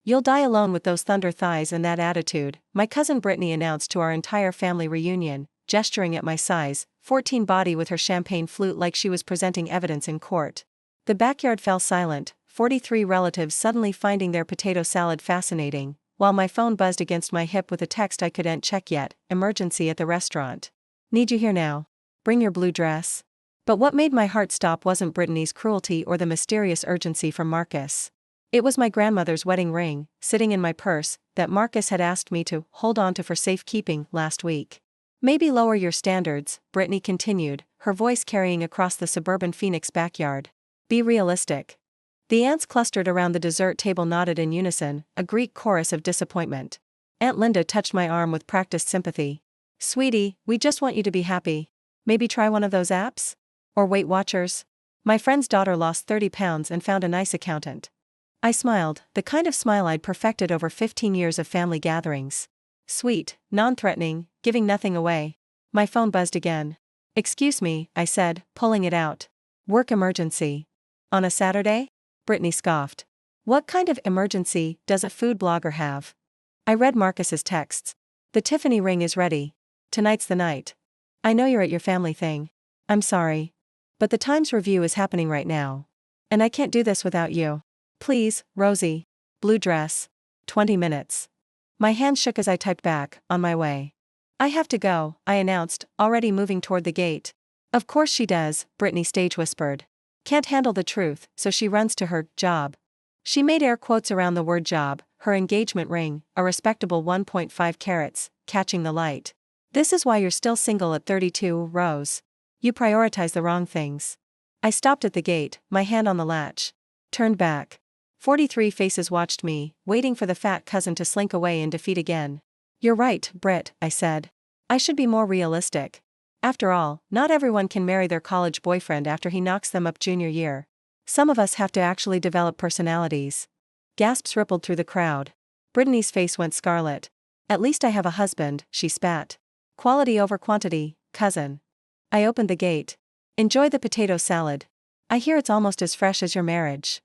You'll die alone with those thunder thighs and that attitude, my cousin Brittany announced to our entire family reunion, gesturing at my size 14 body with her champagne flute like she was presenting evidence in court. The backyard fell silent, 43 relatives suddenly finding their potato salad fascinating, while my phone buzzed against my hip with a text I couldn't check yet, emergency at the restaurant. Need you here now. Bring your blue dress. But what made my heart stop wasn't Brittany's cruelty or the mysterious urgency from Marcus. It was my grandmother's wedding ring, sitting in my purse, that Marcus had asked me to hold on to for safekeeping last week. Maybe lower your standards, Brittany continued, her voice carrying across the suburban Phoenix backyard. Be realistic. The aunts clustered around the dessert table nodded in unison, a Greek chorus of disappointment. Aunt Linda touched my arm with practiced sympathy. Sweetie, we just want you to be happy. Maybe try one of those apps? Or Weight Watchers? My friend's daughter lost 30 pounds and found a nice accountant. I smiled, the kind of smile I'd perfected over 15 years of family gatherings. Sweet, non-threatening, giving nothing away. My phone buzzed again. Excuse me, I said, pulling it out. Work emergency. On a Saturday? Brittany scoffed. What kind of emergency does a food blogger have? I read Marcus's texts. The Tiffany ring is ready. Tonight's the night. I know you're at your family thing. I'm sorry. But the Times Review is happening right now. And I can't do this without you. Please, Rosie. Blue dress. 20 minutes. My hand shook as I typed back, on my way. I have to go, I announced, already moving toward the gate. Of course she does, Brittany stage whispered. Can't handle the truth, so she runs to her job. She made air quotes around the word job, her engagement ring, a respectable 1.5 carats, catching the light. This is why you're still single at 32, Rose. You prioritize the wrong things. I stopped at the gate, my hand on the latch. Turned back. 43 faces watched me, waiting for the fat cousin to slink away in defeat again. You're right, Britt, I said. I should be more realistic. After all, not everyone can marry their college boyfriend after he knocks them up junior year. Some of us have to actually develop personalities. Gasps rippled through the crowd. Brittany's face went scarlet. At least I have a husband, she spat. Quality over quantity, cousin. I opened the gate. Enjoy the potato salad. I hear it's almost as fresh as your marriage.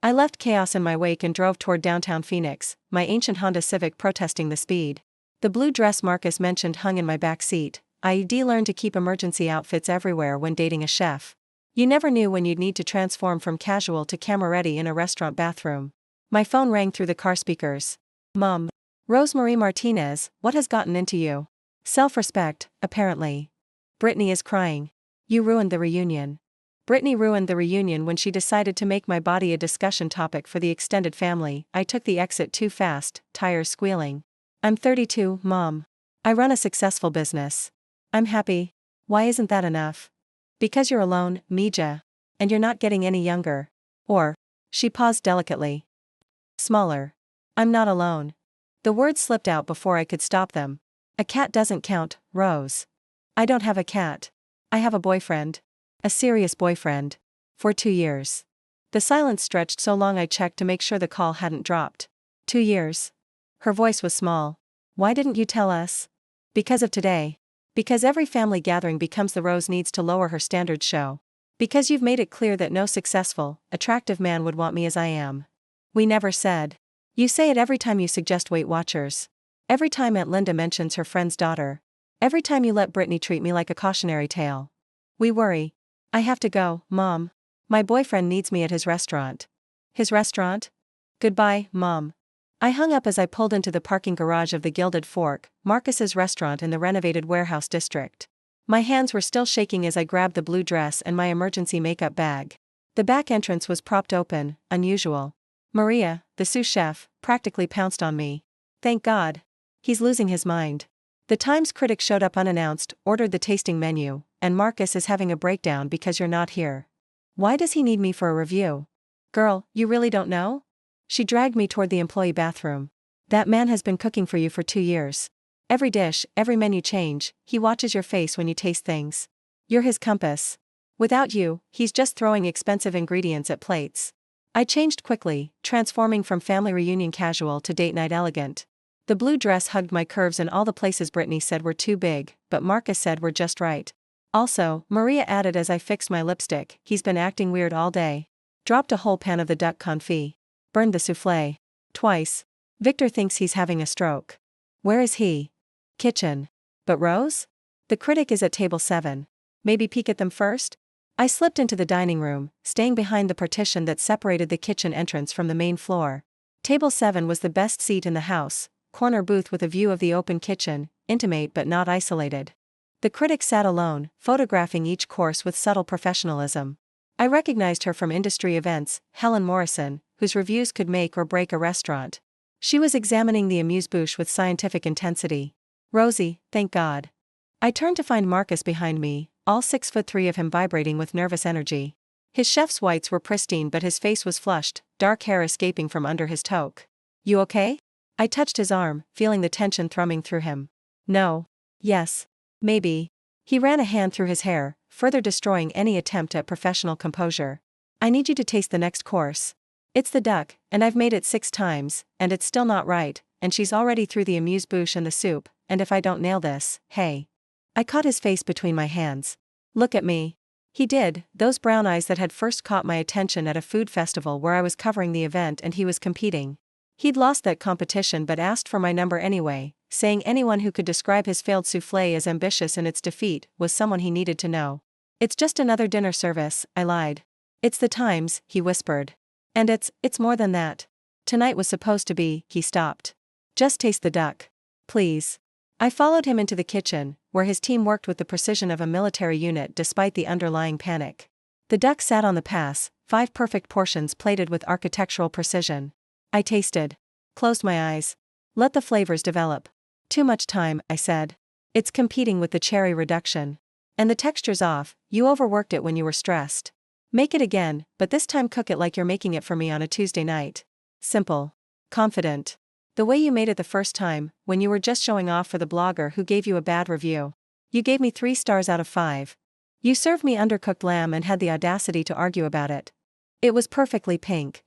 I left chaos in my wake and drove toward downtown Phoenix, my ancient Honda Civic protesting the speed. The blue dress Marcus mentioned hung in my back seat. I learned to keep emergency outfits everywhere when dating a chef. You never knew when you'd need to transform from casual to camera-ready in a restaurant bathroom. My phone rang through the car speakers. Mom. Rosemarie Martinez, what has gotten into you? Self-respect, apparently. Brittany is crying. You ruined the reunion. Brittany ruined the reunion when she decided to make my body a discussion topic for the extended family. I took the exit too fast, tires squealing. I'm 32, Mom. I run a successful business. I'm happy. Why isn't that enough? Because you're alone, Mija. And you're not getting any younger. Or. She paused delicately. Smaller. I'm not alone. The words slipped out before I could stop them. A cat doesn't count, Rose. I don't have a cat. I have a boyfriend. A serious boyfriend. For 2 years. The silence stretched so long I checked to make sure the call hadn't dropped. 2 years. Her voice was small. Why didn't you tell us? Because of today. Because every family gathering becomes the Rose needs to lower her standards show. Because you've made it clear that no successful, attractive man would want me as I am. We never said. You say it every time you suggest Weight Watchers. Every time Aunt Linda mentions her friend's daughter. Every time you let Brittany treat me like a cautionary tale. We worry. I have to go, Mom. My boyfriend needs me at his restaurant. His restaurant? Goodbye, Mom. I hung up as I pulled into the parking garage of the Gilded Fork, Marcus's restaurant in the renovated warehouse district. My hands were still shaking as I grabbed the blue dress and my emergency makeup bag. The back entrance was propped open, unusual. Maria, the sous chef, practically pounced on me. Thank God. He's losing his mind. The Times critic showed up unannounced, ordered the tasting menu, and Marcus is having a breakdown because you're not here. Why does he need me for a review? Girl, you really don't know? She dragged me toward the employee bathroom. That man has been cooking for you for 2 years. Every dish, every menu change, he watches your face when you taste things. You're his compass. Without you, he's just throwing expensive ingredients at plates. I changed quickly, transforming from family reunion casual to date night elegant. The blue dress hugged my curves and all the places Brittany said were too big, but Marcus said were just right. Also, Maria added as I fixed my lipstick, he's been acting weird all day. Dropped a whole pan of the duck confit. Burned the souffle. Twice. Victor thinks he's having a stroke. Where is he? Kitchen. But Rose? The critic is at table 7. Maybe peek at them first? I slipped into the dining room, staying behind the partition that separated the kitchen entrance from the main floor. Table 7 was the best seat in the house, corner booth with a view of the open kitchen, intimate but not isolated. The critic sat alone, photographing each course with subtle professionalism. I recognized her from industry events, Helen Morrison, whose reviews could make or break a restaurant. She was examining the amuse-bouche with scientific intensity. Rosie, thank God. I turned to find Marcus behind me, all 6'3" of him vibrating with nervous energy. His chef's whites were pristine but his face was flushed, dark hair escaping from under his toque. You okay? I touched his arm, feeling the tension thrumming through him. No. Yes. Maybe. He ran a hand through his hair, further destroying any attempt at professional composure. I need you to taste the next course. It's the duck, and I've made it 6 times, and it's still not right, and she's already through the amuse-bouche and the soup, and if I don't nail this, hey. I caught his face between my hands. Look at me. He did, those brown eyes that had first caught my attention at a food festival where I was covering the event and he was competing. He'd lost that competition but asked for my number anyway, saying anyone who could describe his failed soufflé as ambitious in its defeat was someone he needed to know. It's just another dinner service, I lied. It's the Times, he whispered. And it's more than that. Tonight was supposed to be, he stopped. Just taste the duck. Please. I followed him into the kitchen, where his team worked with the precision of a military unit despite the underlying panic. The duck sat on the pass, 5 perfect portions plated with architectural precision. I tasted. Closed my eyes. Let the flavors develop. Too much time, I said. It's competing with the cherry reduction. And the texture's off, you overworked it when you were stressed. Make it again, but this time cook it like you're making it for me on a Tuesday night. Simple. Confident. The way you made it the first time, when you were just showing off for the blogger who gave you a bad review. You gave me 3 stars out of 5. You served me undercooked lamb and had the audacity to argue about it. It was perfectly pink.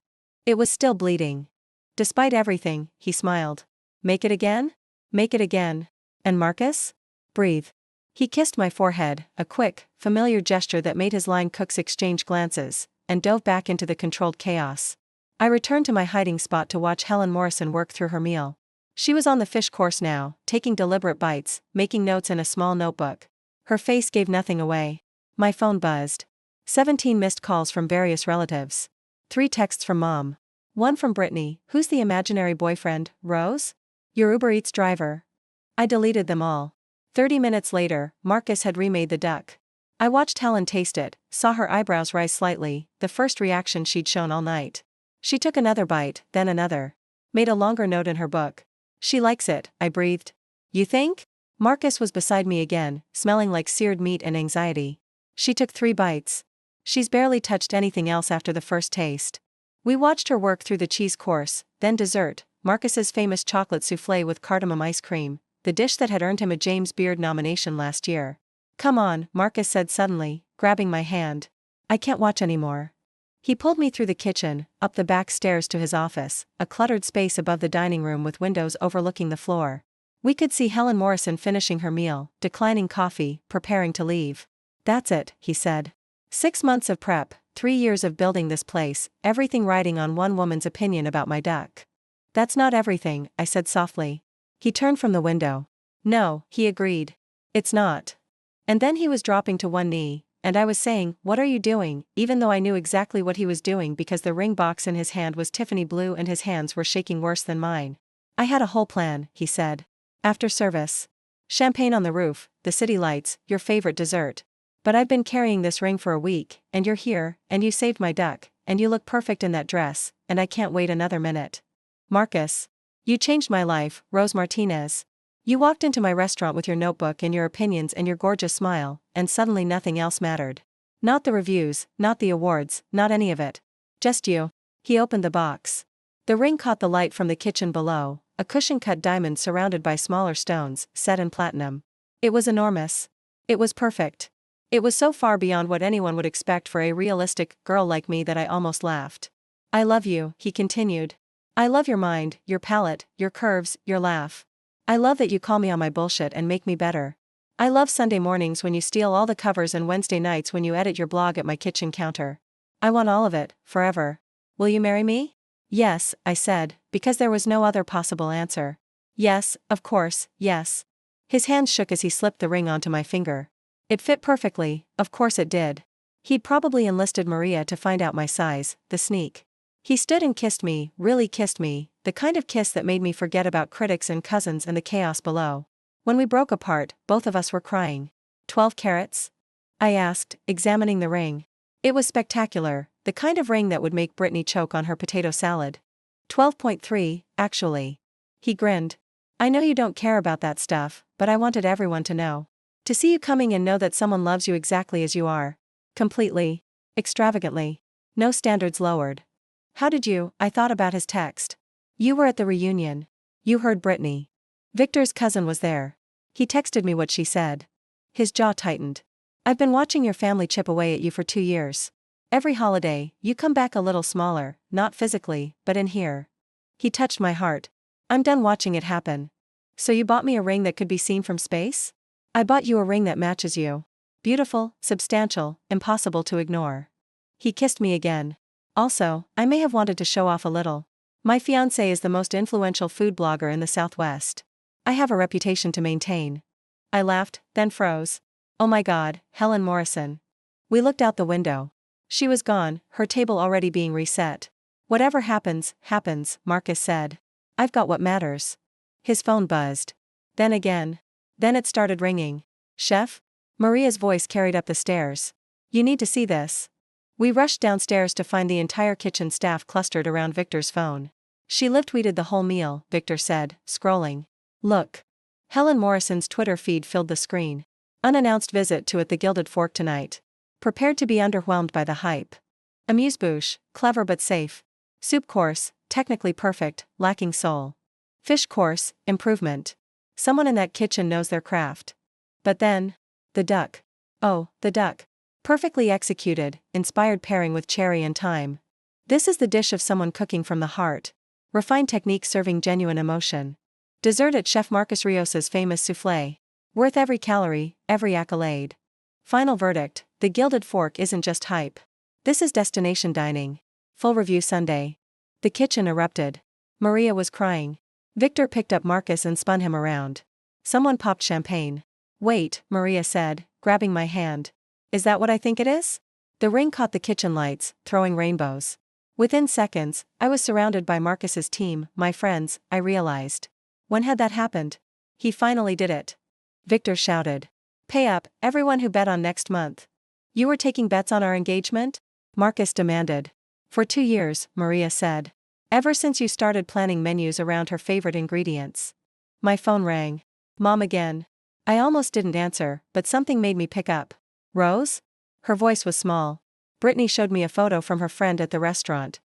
It was still bleeding. Despite everything, he smiled. Make it again? Make it again. And Marcus? Breathe. He kissed my forehead, a quick, familiar gesture that made his line cooks exchange glances, and dove back into the controlled chaos. I returned to my hiding spot to watch Helen Morrison work through her meal. She was on the fish course now, taking deliberate bites, making notes in a small notebook. Her face gave nothing away. My phone buzzed. 17 missed calls from various relatives. 3 texts from Mom. 1 from Brittany, who's the imaginary boyfriend, Rose? Your Uber Eats driver. I deleted them all. 30 minutes later, Marcus had remade the duck. I watched Helen taste it, saw her eyebrows rise slightly, the first reaction she'd shown all night. She took another bite, then another. Made a longer note in her book. She likes it, I breathed. You think? Marcus was beside me again, smelling like seared meat and anxiety. She took 3 bites. She's barely touched anything else after the first taste. We watched her work through the cheese course, then dessert, Marcus's famous chocolate soufflé with cardamom ice cream, the dish that had earned him a James Beard nomination last year. Come on, Marcus said suddenly, grabbing my hand. I can't watch anymore. He pulled me through the kitchen, up the back stairs to his office, a cluttered space above the dining room with windows overlooking the floor. We could see Helen Morrison finishing her meal, declining coffee, preparing to leave. That's it, he said. 6 months of prep, 3 years of building this place, everything riding on one woman's opinion about my duck. That's not everything, I said softly. He turned from the window. No, he agreed. It's not. And then he was dropping to one knee, and I was saying, what are you doing, even though I knew exactly what he was doing because the ring box in his hand was Tiffany blue and his hands were shaking worse than mine. I had a whole plan, he said. After service. Champagne on the roof, the city lights, your favorite dessert. But I've been carrying this ring for a week, and you're here, and you saved my duck, and you look perfect in that dress, and I can't wait another minute. Marcus. You changed my life, Rose Martinez. You walked into my restaurant with your notebook and your opinions and your gorgeous smile, and suddenly nothing else mattered. Not the reviews, not the awards, not any of it. Just you. He opened the box. The ring caught the light from the kitchen below, a cushion-cut diamond surrounded by smaller stones, set in platinum. It was enormous. It was perfect. It was so far beyond what anyone would expect for a realistic girl like me that I almost laughed. I love you, he continued. I love your mind, your palate, your curves, your laugh. I love that you call me on my bullshit and make me better. I love Sunday mornings when you steal all the covers and Wednesday nights when you edit your blog at my kitchen counter. I want all of it, forever. Will you marry me? Yes, I said, because there was no other possible answer. Yes, of course, yes. His hands shook as he slipped the ring onto my finger. It fit perfectly, of course it did. He'd probably enlisted Maria to find out my size, the sneak. He stood and kissed me, really kissed me, the kind of kiss that made me forget about critics and cousins and the chaos below. When we broke apart, both of us were crying. 12 carats? I asked, examining the ring. It was spectacular, the kind of ring that would make Brittany choke on her potato salad. 12.3, actually. He grinned. I know you don't care about that stuff, but I wanted everyone to know. To see you coming and know that someone loves you exactly as you are. Completely. Extravagantly. No standards lowered. How did you? I thought about his text. You were at the reunion. You heard Brittany. Victor's cousin was there. He texted me what she said. His jaw tightened. I've been watching your family chip away at you for 2 years. Every holiday, you come back a little smaller, not physically, but in here. He touched my heart. I'm done watching it happen. So you bought me a ring that could be seen from space? I bought you a ring that matches you. Beautiful, substantial, impossible to ignore. He kissed me again. Also, I may have wanted to show off a little. My fiancé is the most influential food blogger in the Southwest. I have a reputation to maintain. I laughed, then froze. Oh my God, Helen Morrison. We looked out the window. She was gone, her table already being reset. Whatever happens, happens, Marcus said. I've got what matters. His phone buzzed. Then again. Then it started ringing. Chef? Maria's voice carried up the stairs. You need to see this. We rushed downstairs to find the entire kitchen staff clustered around Victor's phone. She live-tweeted the whole meal, Victor said, scrolling. Look. Helen Morrison's Twitter feed filled the screen. Unannounced visit to at the Gilded Fork tonight. Prepared to be underwhelmed by the hype. Amuse-bouche, clever but safe. Soup course, technically perfect, lacking soul. Fish course, improvement. Someone in that kitchen knows their craft. But then, the duck. Oh, the duck. Perfectly executed, inspired pairing with cherry and thyme. This is the dish of someone cooking from the heart. Refined technique serving genuine emotion. Dessert at Chef Marcus Rios's famous soufflé. Worth every calorie, every accolade. Final verdict, the Gilded Fork isn't just hype. This is destination dining. Full review Sunday. The kitchen erupted. Maria was crying. Victor picked up Marcus and spun him around. Someone popped champagne. Wait, Maria said, grabbing my hand. Is that what I think it is? The ring caught the kitchen lights, throwing rainbows. Within seconds, I was surrounded by Marcus's team, my friends, I realized. When had that happened? He finally did it. Victor shouted. Pay up, everyone who bet on next month. You were taking bets on our engagement? Marcus demanded. For 2 years, Maria said. Ever since you started planning menus around her favorite ingredients. My phone rang. Mom again. I almost didn't answer, but something made me pick up. Rose? Her voice was small. Brittany showed me a photo from her friend at the restaurant.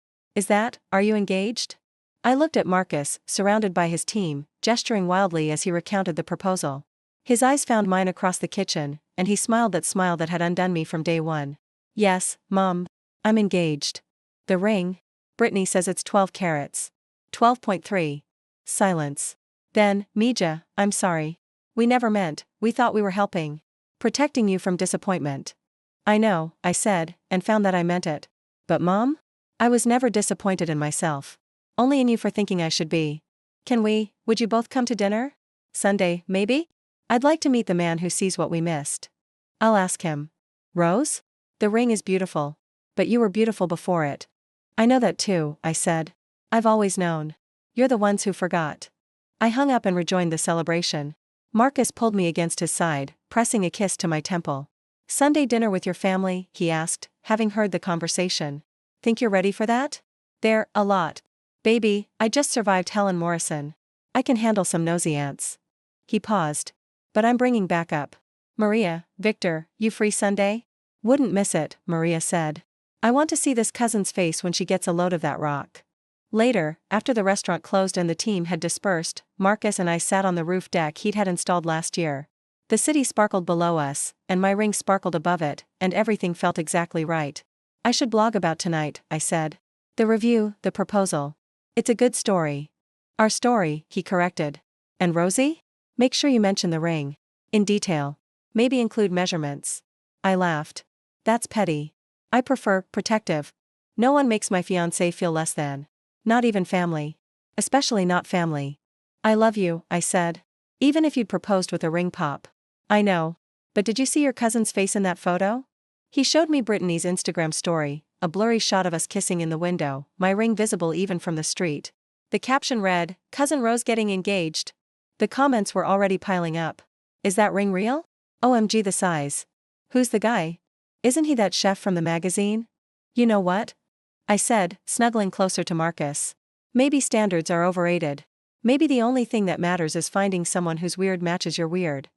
Are you engaged? I looked at Marcus, surrounded by his team, gesturing wildly as he recounted the proposal. His eyes found mine across the kitchen, and he smiled that smile that had undone me from day one. Yes, Mom. I'm engaged. The ring? Brittany says it's 12 carats. 12.3. Silence. Then, Mija, I'm sorry. We never meant, we thought we were helping. Protecting you from disappointment. I know, I said, and found that I meant it. But Mom? I was never disappointed in myself. Only in you for thinking I should be. Would you both come to dinner? Sunday, maybe? I'd like to meet the man who sees what we missed. I'll ask him. Rose? The ring is beautiful. But you were beautiful before it. I know that too, I said. I've always known. You're the ones who forgot. I hung up and rejoined the celebration. Marcus pulled me against his side, pressing a kiss to my temple. Sunday dinner with your family, he asked, having heard the conversation. Think you're ready for that? A lot. Baby, I just survived Helen Morrison. I can handle some nosy ants. He paused. But I'm bringing backup. Maria, Victor, you free Sunday? Wouldn't miss it, Maria said. I want to see this cousin's face when she gets a load of that rock. Later, after the restaurant closed and the team had dispersed, Marcus and I sat on the roof deck he'd had installed last year. The city sparkled below us, and my ring sparkled above it, and everything felt exactly right. I should blog about tonight, I said. The review, the proposal. It's a good story. Our story, he corrected. And Rosie? Make sure you mention the ring. In detail. Maybe include measurements. I laughed. That's petty. I prefer protective. No one makes my fiancé feel less than. Not even family. Especially not family. I love you, I said. Even if you'd proposed with a ring pop. I know. But did you see your cousin's face in that photo? He showed me Brittany's Instagram story, a blurry shot of us kissing in the window, my ring visible even from the street. The caption read, "Cousin Rose getting engaged." The comments were already piling up. Is that ring real? OMG the size. Who's the guy? Isn't he that chef from the magazine? You know what? I said, snuggling closer to Marcus. Maybe standards are overrated. Maybe the only thing that matters is finding someone whose weird matches your weird.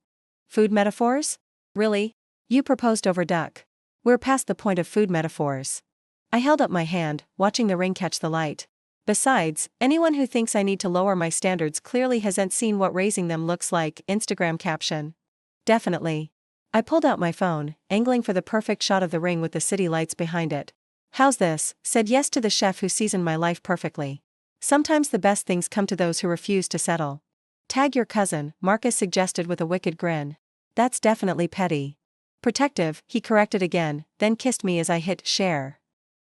Food metaphors? Really? You proposed over duck. We're past the point of food metaphors. I held up my hand, watching the ring catch the light. Besides, anyone who thinks I need to lower my standards clearly hasn't seen what raising them looks like. Instagram caption. Definitely. I pulled out my phone, angling for the perfect shot of the ring with the city lights behind it. How's this? Said yes to the chef who seasoned my life perfectly. Sometimes the best things come to those who refuse to settle. Tag your cousin, Marcus suggested with a wicked grin. That's definitely petty. Protective, he corrected again, then kissed me as I hit share.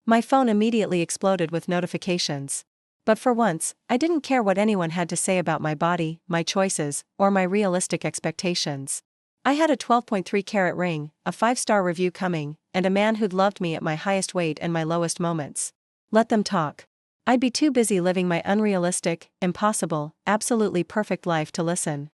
My phone immediately exploded with notifications. But for once, I didn't care what anyone had to say about my body, my choices, or my realistic expectations. I had a 12.3-carat ring, a 5-star review coming, and a man who'd loved me at my highest weight and my lowest moments. Let them talk. I'd be too busy living my unrealistic, impossible, absolutely perfect life to listen.